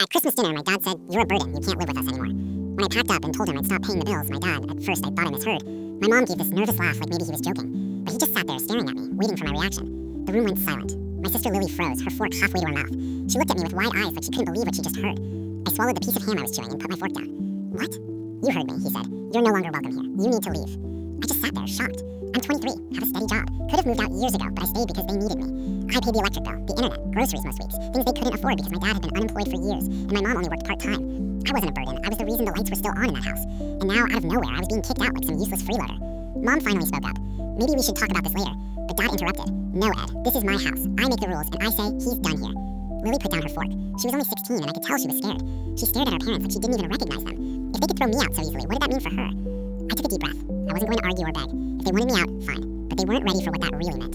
At Christmas dinner, my dad said, "You're a burden. You can't live with us anymore." When I packed up and told him I'd stop paying the bills, my dad, at first I thought I misheard. My mom gave this nervous laugh like maybe he was joking. But he just sat there staring at me, waiting for my reaction. The room went silent. My sister Lily froze, her fork halfway to her mouth. She looked at me with wide eyes like she couldn't believe what she just heard. I swallowed the piece of ham I was chewing and put my fork down. "What?" "You heard me," he said. "You're no longer welcome here. You need to leave." I just sat there, shocked. I'm 23, have a steady job. Could have moved out years ago, but I stayed because they needed me. I paid the electric bill, the internet, groceries most weeks, things they couldn't afford because my dad had been unemployed for years, and my mom only worked part-time. I wasn't a burden, I was the reason the lights were still on in that house. And now, out of nowhere, I was being kicked out like some useless freeloader. Mom finally spoke up. "Maybe we should talk about this later." But Dad interrupted. "No, Ed, this is my house. I make the rules, and I say he's done here." Lily put down her fork. She was only 16, and I could tell she was scared. She stared at her parents like she didn't even recognize them. If they could throw me out so easily, what did that mean for her? I took a deep breath. I wasn't going to argue or beg. If they wanted me out, fine. But they weren't ready for what that really meant.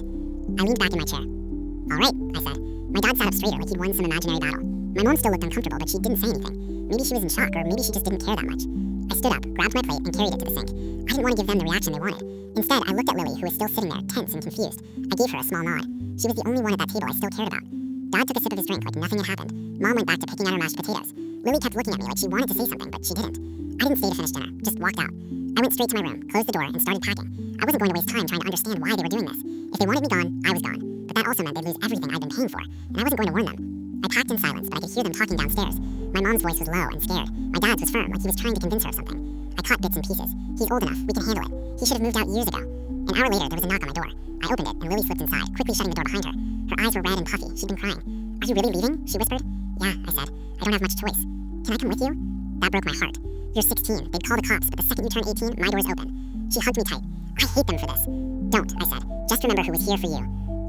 I leaned back in my chair. "All right," I said. My dad sat up straighter like he'd won some imaginary battle. My mom still looked uncomfortable, but she didn't say anything. Maybe she was in shock, or maybe she just didn't care that much. I stood up, grabbed my plate, and carried it to the sink. I didn't want to give them the reaction they wanted. Instead, I looked at Lily, who was still sitting there, tense and confused. I gave her a small nod. She was the only one at that table I still cared about. Dad took a sip of his drink like nothing had happened. Mom went back to picking out her mashed potatoes. Lily kept looking at me like she wanted to say something, but she didn't. I didn't stay to finish dinner, just walked out. I went straight to my room, closed the door, and started packing. I wasn't going to waste time trying to understand why they were doing this. If they wanted me gone, I was gone. But that also meant they'd lose everything I'd been paying for, and I wasn't going to warn them. I packed in silence, but I could hear them talking downstairs. My mom's voice was low and scared. My dad's was firm, like he was trying to convince her of something. I caught bits and pieces. "He's old enough. We can handle it. He should have moved out years ago." An hour later, there was a knock on my door. I opened it, and Lily slipped inside, quickly shutting the door behind her. Her eyes were red and puffy. She'd been crying. "Are you really leaving?" she whispered. "Yeah," I said. "I don't have much choice." "Can I come with you?" That broke my heart. "You're 16. They'd call the cops, but the second you turn 18, my door's open." She hugged me tight. "I hate them for this." "Don't," I said. "Just remember who was here for you."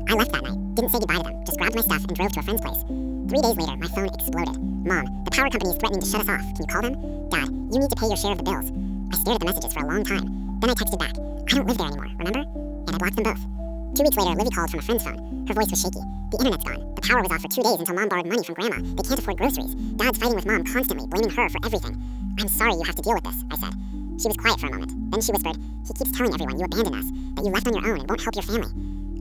I left that night, didn't say goodbye to them, just grabbed my stuff and drove to a friend's place. 3 days later, my phone exploded. "Mom, the power company is threatening to shut us off. Can you call them?" "Dad, you need to pay your share of the bills." I stared at the messages for a long time. Then I texted back. "I don't live there anymore, remember?" And I blocked them both. 2 weeks later, Livy called from a friend's phone. Her voice was shaky. "The internet's gone. The power was off for 2 days until Mom borrowed money from Grandma. They can't afford groceries. Dad's fighting with Mom constantly, blaming her for everything." "I'm sorry you have to deal with this," I said. She was quiet for a moment. Then she whispered, "He keeps telling everyone you abandoned us, that you left on your own and won't help your family."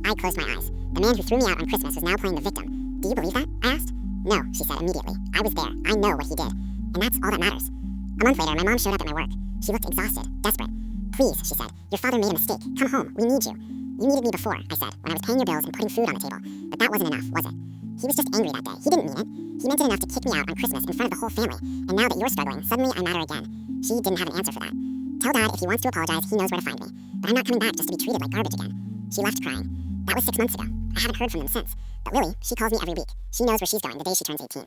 I closed my eyes. The man who threw me out on Christmas was now playing the victim. "Do you believe that?" I asked. "No," she said immediately. "I was there. I know what he did. And that's all that matters." A month later, my mom showed up at my work. She looked exhausted, desperate. "Please," she said, "your father made a mistake. Come home. We need you." "You needed me before," I said, "when I was paying your bills and putting food on the table. But that wasn't enough, was it?" He was just angry that day. He didn't mean it. He meant it enough to kick me out on Christmas in front of the whole family. And now that you're struggling, suddenly I matter again. She didn't have an answer for that. "Tell Dad if he wants to apologize, he knows where to find me. But I'm not coming back just to be treated like garbage again." She left crying. That was 6 months ago. I haven't heard from them since. But Lily, she calls me every week. She knows where she's going the day she turns 18.